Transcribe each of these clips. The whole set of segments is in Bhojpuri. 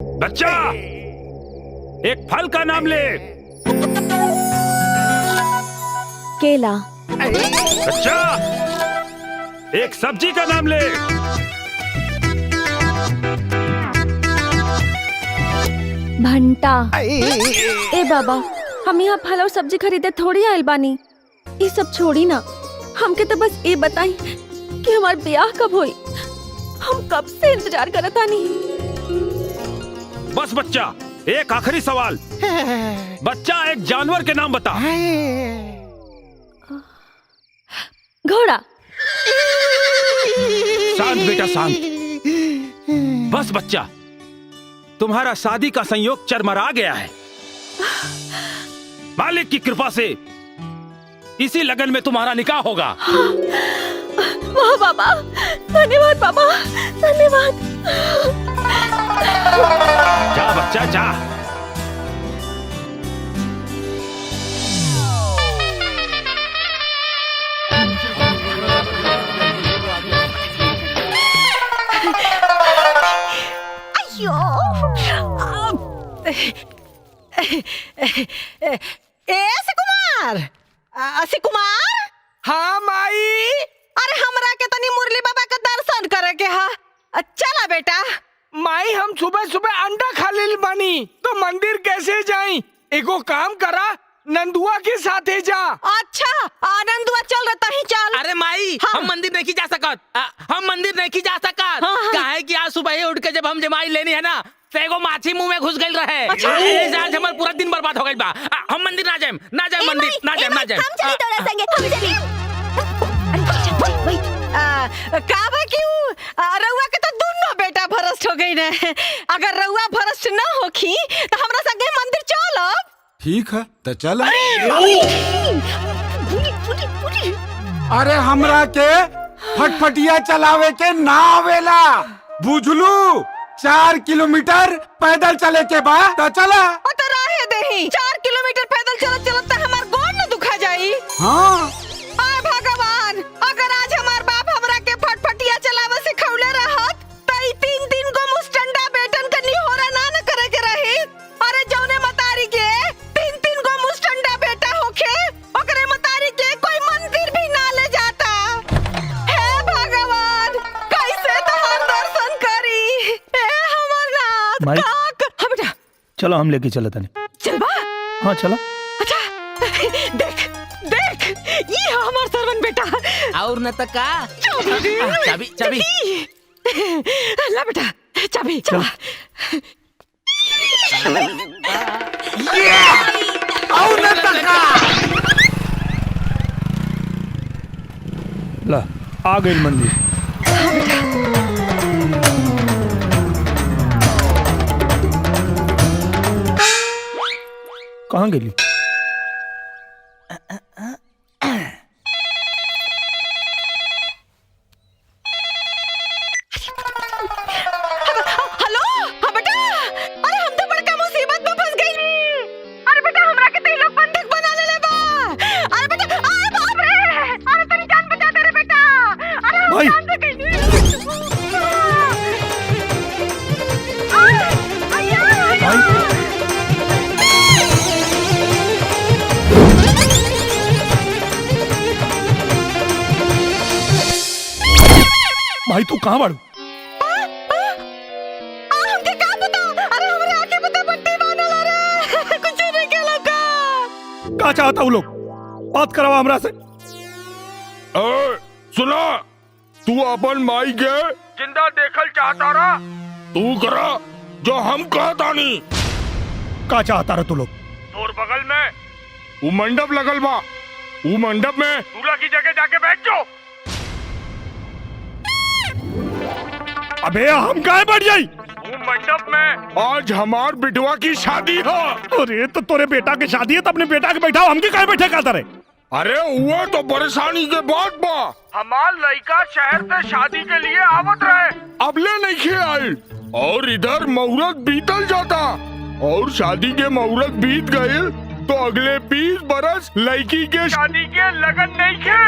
बच्चा, एक फल का नाम ले। केला। बच्चा, एक सब्जी का नाम ले। भंटा। ए बाबा, हम यहाँ फल और सब्जी खरीदे थोड़ी आयल बानी। ये सब छोड़ी ना, हमके तो बस ये बताई कि हमार ब्याह कब होई। हम कब से इंतजार करत आनी। बस बच्चा, एक आखिरी सवाल। बच्चा, एक जानवर के नाम बता। घोड़ा। शांत बेटा, शांत। बस बच्चा, तुम्हारा शादी का संयोग चरमरा गया है। मालिक की कृपा से इसी लगन में तुम्हारा निकाह होगा। वाह बाबा, धन्यवाद बाबा, धन्यवाद। जा बच्चा, जा। असी कुमार। हाँ माई। अरे हमरा के तनी मुरली बाबा का दर्शन करे के हा। चला बेटा। माई, हम सुबह सुबह अंडा खा ले बानी, तो मंदिर कैसे जाई? एगो काम करा, नंदुआ के साथे जा। अच्छा, नंदुआ चल रहता ही चल। अरे माई, हाँ। हम मंदिर नहीं जा सकत। हम मंदिर नहीं जा सकत। हाँ। काहे कि आज सुबह ही उठ के जब हम जमाई लेनी है ना, तो एगो माछी मुंह में घुस गई रहे। अच्छा। आज हमार पूरा दिन बर्बाद हो गई बा। हम मंदिर ना जाएम, मंदिर ना जाएम। हम चली तोरा संगे, हम चली। का बा क्यों? रउआ के तो दोनों बेटा भ्रष्ट हो गई ने। अगर रउआ भ्रष्ट न होखी तो हमरा संगे मंदिर चलब। ठीक है, तो चल। अरे हमरा के फटफटिया चलावे के ना आवेला, बुझलू? 4 किलोमीटर पैदल चले के बाद तो चला। तो राहे देही 4 किलोमीटर पैदल चलत चलत तो हमार गोड़ न दुखा जाई। हाँ। आय भगवान, अगर आज हमार बाप हमरा के फटफटिया चलावे सिखौले रहत त ई 3 गो मुस्टंडा बेटन के निहोरा ना न करे के रही। अरे जौने मतारी के 3 गो मुस्टंडा बेटा होखे, ओकरे मतारी के कोई मंदिर भी ना ले जाता। हे भगवान, कैसे तोहर दर्शन करी? हे हमर नाथ। माई। हाँ बेटा, चलो हम लेके चले तने। चल बा। हाँ चलो। अच्छा, देख देख, ये हमार सरवन बेटा। और न तक का चाबी चाबी। ला बेटा, चाबी चला। और न तका। ला, आ गई मंदिर। कहाँ गेली? हेलो, हाँ बेटा। अरे हम तो बड़का मुसीबत में फंस गई। अरे बेटा, हमरा के तो लोग बंधक बना लेले बा। अरे बेटा, अरे बाप रे, अरे तेरी जान बचा दे रे बेटा। अरे हम भाई। जान से गई। भाई तू कहाँ बाड़ू? हमके का पता? अरे हमरे आंखें पे तो पट्टी बांधल रे। कुछ नहीं के लगा। क्या चाहता हूँ लोग? बात करावा हमरा से। सुना, तू अपन माई के जिंदा देखल चाहता रहा, तू करा जो हम कहता नहीं। क्या चाहता रहा तू लोग? तोर बगल में वो मंडप लगल बा, वो मंडप में दूल्हा की जगह जाके बैठ जाओ। अबे हम काहे बैठ जाई? वो मंडप में आज हमार बिटवा की शादी हो। अरे तो तोरे बेटा की शादी है तो अपने बेटा के बैठाओ, हमके काहे बैठे कहता रे? अरे वो तो परेशानी के बात बा। हमार लड़का शहर से शादी के लिए आवत रहे, अबले नहीं खे आए, और इधर मुहूर्त बीतल जाता, और शादी के मुहूर्त बीत गए तो अगले 20 बरस लड़की के शादी के लगन नहीं खे।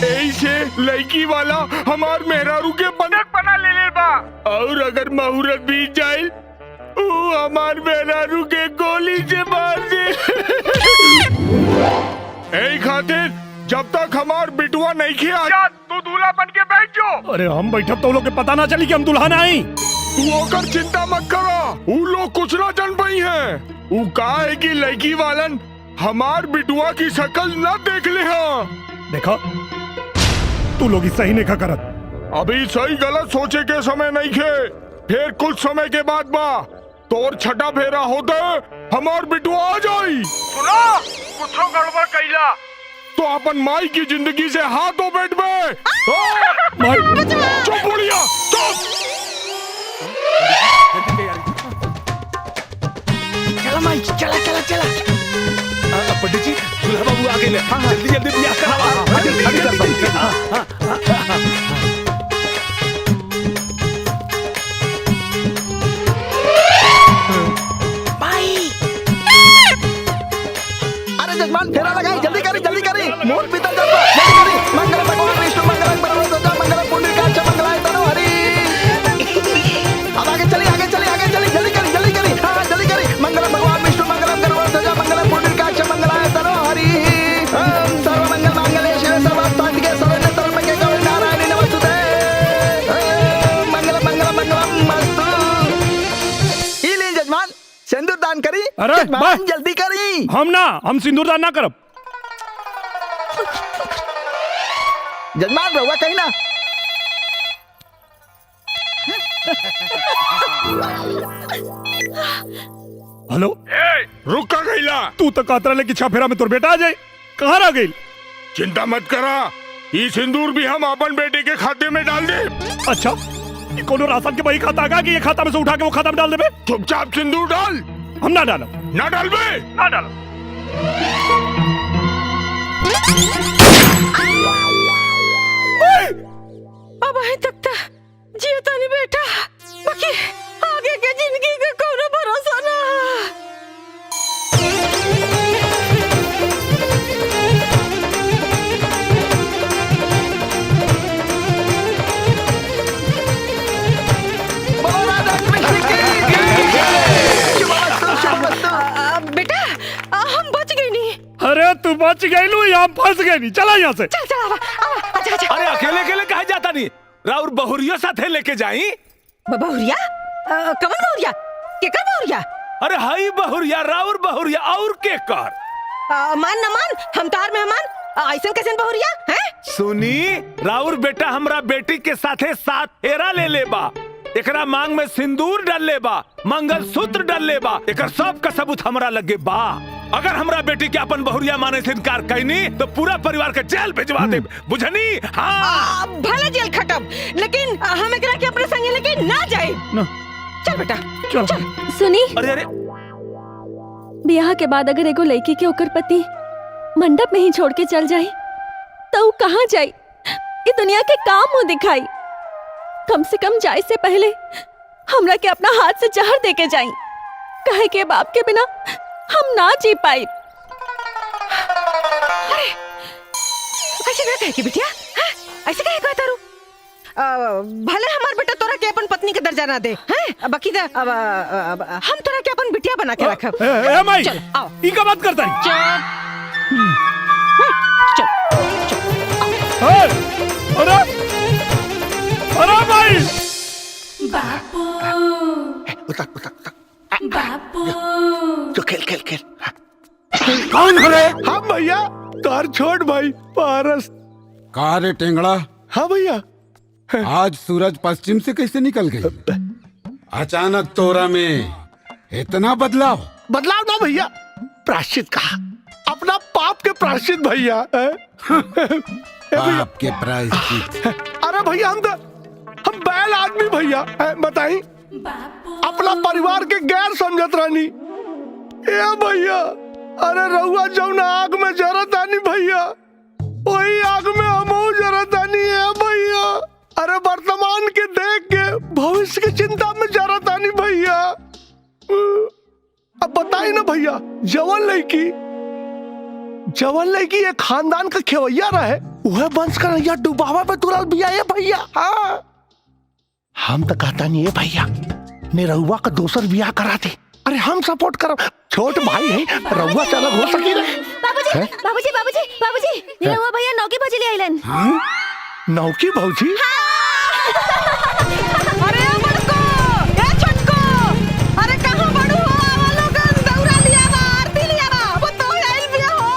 ऐसे लड़की वाला हमार मेहरारू के बंधक बना ले बा, और अगर मुहूर्त बीत जाए वो हमार मेहरारू के गोली से मार दे। ऐ खातिर जब तक हमार बिटुआ नहीं खिया तू दूल्हा बन के बैठ जो। अरे हम बैठब तो लोग के पता ना चली कि हम दुल्हन आई। तू ओकर चिंता मत करो, वो लोग कुछ ना जान पाई है। वो कहा है कि लड़की वालन हमार बिटुआ की शक्ल न देख ले। हाँ देखा तू लोग सही नहीं करत। अभी सही गलत सोचे के समय नहीं खे, फिर कुछ समय के बाद बा तोर छठा फेरा होते हमार बिटुआ आ जाई। सुना कुछ गड़बड़ कैला तो अपन माई की जिंदगी से हाथ धो बैठ बे। चुप बुढ़िया चुप। चला माई चला चला चला। पंडित जी दूल्हा बाबू आ गए। जल्दी जल्दी ब्याह करावा। अरे जजमान फेरा लगाई, जल्दी करी मुहूर्त बीतल जात बा, जल्दी करी। मंगल भगवान विष्णु मंगलम परमोदजा मंगलम पुंडरीकाक्ष मंगलाय तनो हरि। अब आगे चली जल्दी करी। हाँ जल्दी करी। मंगलम भगवान विष्णु मंगलम परमोदजा मंगलम पुंडरीकाक्ष मंगलाय तनो हरि। ओम सर्वमंगल मांगल्ये शिवे सर्वार्थसाधिके शरण्ये त्र्यंबके गौरी नारायणी नमोस्तुते। मंगलम अस्तु। ई लीन जजमान सिंदूर दान करी। अरे, जजमान बस। जल्दी करी। हम सिंदूर दान ना करब। जजमान रहुआ कहीं ना। हेलो रुक का गईला। तू तो कहत रहे कि छफेरा में तोर बेटा आ जाए, कहाँ रह गई? चिंता मत करा, ये सिंदूर भी हम अपन बेटे के खाते में डाल दे। अच्छा ये कोनो राशन के बही खाता का कि ये खाता में से उठा के वो खाता में डाल देबे? चुपचाप सिंदूर डाल। हम ना डालब। ना डाल बे। ना डालब। अब अभी तक तो जीवता नहीं बेटा, बाकी आगे के जिंदगी का कोनो भरोसा ना। बोलो राधा कृष्ण की शुभमस्तु। बेटा हम बच गए नहीं। अरे तू बच गई लू, यहाँ फंस गई नहीं। चला यहाँ से। चल आवा अच्छा। अरे अकेले अकेले कहा जाता नहीं, राउर बहुरिया साथे लेके जाई। बहुरिया कमन बहुरिया केकर बहुरिया? अरे हाई बहुरिया, राउर बहुरिया और के कर। मान न मान हम तार मेहमान, ऐसन कैसन बहुरिया हैं? सुनी, राउर बेटा हमरा बेटी के साथे साथ फेरा ले बा, एकरा मांग में सिंदूर डाल ले बा, मंगलसूत्र डाल ले बा, एकर सब का सबूत हमरा लगे बा। अगर हमरा बेटी के अपन बहुरिया माने से इनकार कैनी तो पूरा परिवार के जेल भिजवा दे, बुझनी? हाँ भले जेल खटब, लेकिन हम एकरा के अपने संगे लेके ना जाए। चल बेटा चल। सुनी, अरे अरे ब्याह के बाद अगर एगो लड़की के ओकर पति मंडप में ही छोड़ के चल जाए तो वो कहाँ जाए? ये दुनिया के काम मुंह दिखाई। कम से कम जाए से पहले हमरा के अपना हाथ से जहर दे के जाई, कहे के बाप के बिना हम ना जी पाई। अरे ऐसे ना कहे कि बिटिया, ऐसे कहे कहता रू? भले हमार बेटा तोरा के अपन पत्नी के दर्जा ना दे, हैं? बाकी तो अब हम तोरा के अपन बिटिया बना के रखब। ए माई, चल आओ। ई का बात करता है? चल अरे अरे भाई तो खेल। कौन है रे? हम भैया तार छोट भाई पारस। कहा रे टेंगड़ा, हाँ भैया। आज सूरज पश्चिम से कैसे निकल गई? अचानक तोरा में इतना बदलाव? बदलाव ना भैया, प्रायश्चित कहा, अपना पाप के प्रायश्चित भैया। पाप के प्रायश्चित? अरे भैया हम बैल आदमी भैया, बताई अपना परिवार के गैर समझत रानी। ए भैया, अरे रहुआ जौन आग में जरत आनी भैया, वही आग में हमहू जरत आनी है भैया। अरे वर्तमान के देख के भविष्य की चिंता में जरत आनी भैया। अब बताई ना भैया, जवन लड़की एक खानदान का खेवैया रहे, वह बंस का नैया डुबावा पे तुरल बिया ये भैया। हाँ हम तो कहता नहीं है भैया निरहुआ का दूसर बिया करा दे। अरे हम सपोर्ट करो, छोट भाई है, रहुआ से अलग हो सकी ना। बाबूजी बाबूजी बाबूजी बाबूजी निरहुआ भैया नौकी भजी ले आइलन। नौकी भौजी? अरे बड़को, ए छोटको, अरे कहाँ बड़ू हो? आवा लोगन दौरा लिया बा, आरती लिया बा, वो तो आइल बिया हो।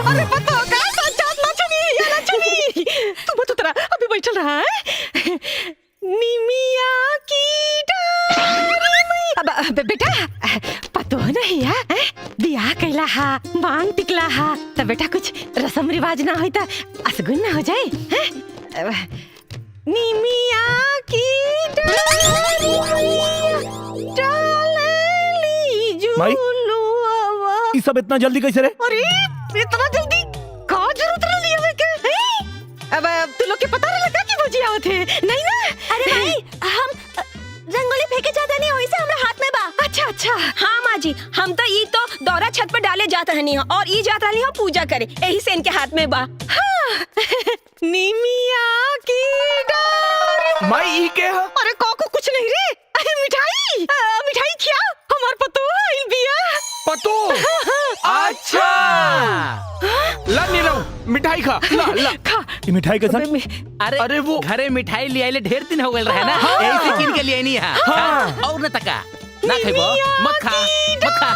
अरे पतो का सच्चात ना चुनी, ये ना चुनी। तू मत उतरा, अभी बैठल रहा है। निमिया की डारी में। अब बेटा पतो नहीं है, बियाह कैला हा, मांग टिकला हा, तब बेटा कुछ रस्म रिवाज ना होई त असगुन ना हो जाए, हैं? निमिया की डाली झूलुआ। ये सब इतना जल्दी कैसे रे? अरे इतना जल्दी का जरूरत रही है क्या? अब तू लोग के पता नहीं लगा कि भुजिया होते नहीं ना? अरे भाई हम रंगोली फेंके जाता नहीं, वही से हमरा हाथ में बा। अच्छा अच्छा। हाँ माँ जी, हम तो ये तो दौरा छत पर डाले जात रहनी हो और ये जात रहनी हो पूजा करे, यही से इनके हाथ में बा। हाँ। निमिया की डारी। मैं ई के हा? अरे काको कुछ नहीं रे, अरे मिठाई मिठाई क्या हमार पतो आइल बिया। पतो? अच्छा ला नीरव मिठाई खा, ला ला खा। ये मिठाई कैसा? अरे वो घरे मिठाई ले आइले ढेर दिन हो गए रहे ना, यही से किन के लिए नहीं है। और न तका ना खेबो, मत खा मत खा।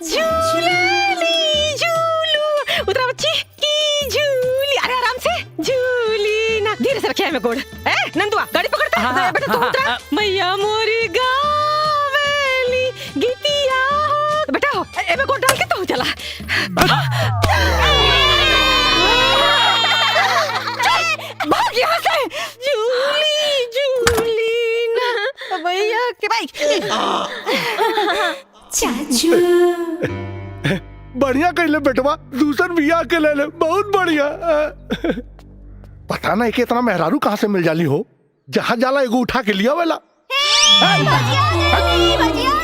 झूलेली झूलू, उतरा बच्ची की झूली। अरे आराम से झूली ना, धीरे से रखिया में गोड़। ए नंदुआ गाड़ी पकड़ता, बेटा तू उतरा। मैया मोरी गावेली गीतिया हो। बेटा हो ए में गोड़ डाल के तू चला। भाग यहाँ से। झूली झूली ना भैया के भाई। चाचू बढ़िया कर ले बेटवा, दूसर बिया के ले ले, बहुत बढ़िया। पता नहीं कि इतना मेहरारू कहाँ से मिल जाली हो, जहाँ जाला एगो उठा के लिया वाला।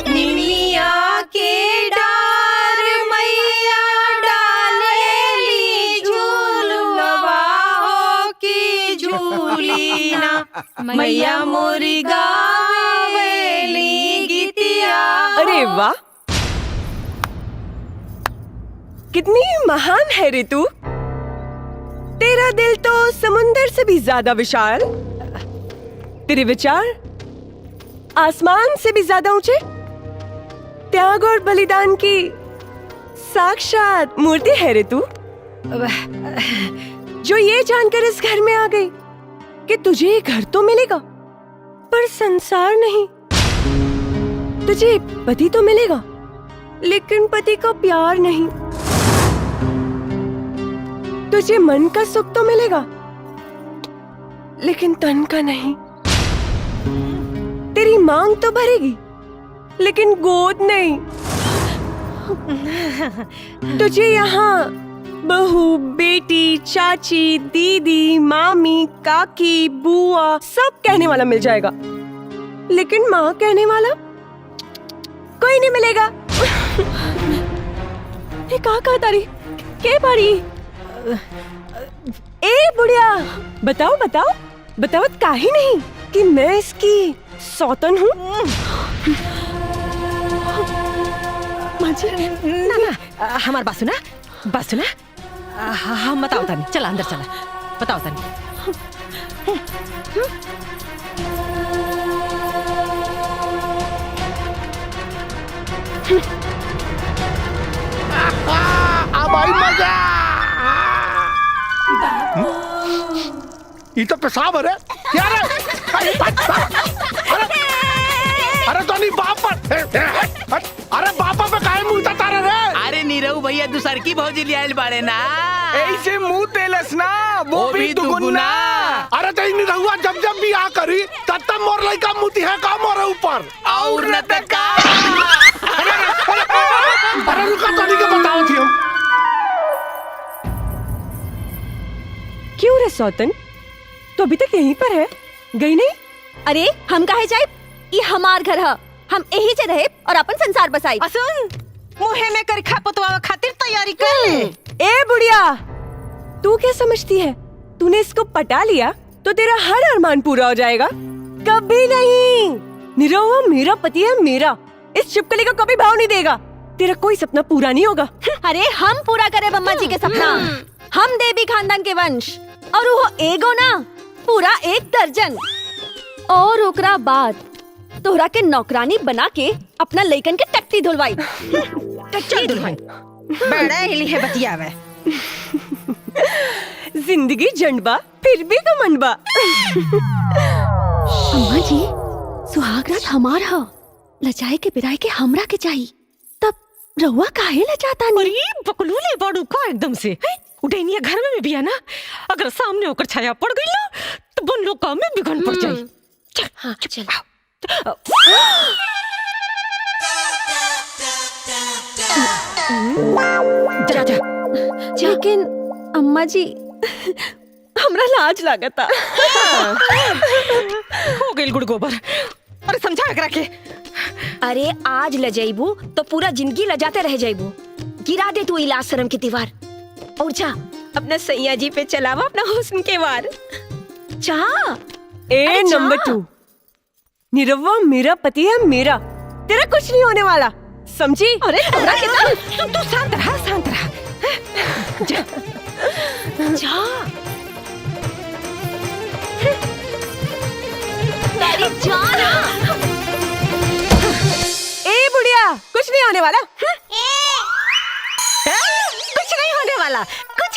निमिया के डार मैया डालेली झूलवा हो की झूली ना, मैया मोरी गावेली गीतिया। अरे वाह, कितनी महान है रे तू। तेरा दिल तो समुंदर से भी ज्यादा विशाल, तेरे विचार आसमान से भी ज्यादा ऊंचे, त्याग और बलिदान की साक्षात मूर्ति है रे तू, जो ये जानकर इस घर में आ गई कि तुझे घर तो मिलेगा पर संसार नहीं। तुझे पति तो मिलेगा लेकिन पति का प्यार नहीं। तुझे मन का सुख तो मिलेगा लेकिन तन का नहीं। तेरी मांग तो भरेगी लेकिन गोद नहीं। तुझे यहाँ बहू, बेटी, चाची, दीदी, मामी, काकी, बुआ सब कहने वाला मिल जाएगा, लेकिन माँ कहने वाला कोई नहीं मिलेगा। ये कहा तारी के बारी? ए बुढ़िया, बताओ बताओ बताओ काहे नहीं कि मैं इसकी सौतन हूँ। ना ना हमार बात सुना, बात सुना। हम बताओ तानी, चला अंदर चला, बताओ तानी। अब आई मजा। ये तो पेशाब है रे, क्या रे? अरे तो नहीं बाप पर, अरे बापा पे काहे मुंह तारे रे? अरे नीरव भैया दूसर की भौजी ले आइल बाड़े ना, ऐसे मुंह तेलस ना, वो भी दुगुना। अरे तो इन रहुआ जब जब भी आ करी तब तब मोर लइका मुती है का मोरे ऊपर और न तका। अरे रुका तो नहीं के बताओ थी हम। क्यों रे सौतन, तो अभी तक यहीं पर है, गई नहीं? अरे हम काहे जाए, ये हमार घर है, हम यही से रहे और अपन संसार बसाई। सुन, मुहे में कर खा पतवा खातिर तैयारी कर ले। ए बुढ़िया, तू क्या समझती है तूने इसको पटा लिया तो तेरा हर अरमान पूरा हो जाएगा? कभी नहीं। निरहुआ मेरा पति है, मेरा। इस छिपकली को कभी भाव नहीं देगा। तेरा कोई सपना पूरा नहीं होगा। अरे हम पूरा करे बम्मा जी के सपना। हम देवी खानदान के वंश और वो एगो ना पूरा 1 दर्जन। और ओकरा बाद तोहरा के नौकरानी बना के अपना लइकन के टट्टी धुलवाई। टट्टी धुलवाई बड़ा हिली है बतियावे। जिंदगी जंडबा फिर भी घमंडबा। अम्मा जी सुहाग रात हमार ह, लचाए के बिराए के हमरा के चाहिए। तब रहुआ काहे लचाता नहीं? अरे बकलूले बाड़ू का एकदम से उठैनिया घर में भी है ना, अगर सामने होकर छाया पड़ गई ना तो बन लोग काम में बिगड़ पड़ जाए। चल हाँ चल। जा जा। लेकिन अम्मा जी हमरा लाज लागता। हो गई गुड़ गोबर। अरे समझा करा के। अरे आज ल जाइबू तो पूरा जिंदगी लजाते रह जाइबू। गिरा दे तू इलाज शर्म की दीवार और जा अपना सैया जी पे चलावा अपना हुस्न के वार। जा ए नंबर 2, निरहुआ मेरा पति है, मेरा। तेरा कुछ नहीं होने वाला, समझी? अरे तू शांत रहा, शांत रहा। जा जा तेरी जान। ए बुढ़िया, कुछ नहीं होने वाला। कुछ नहीं होने वाला, कुछ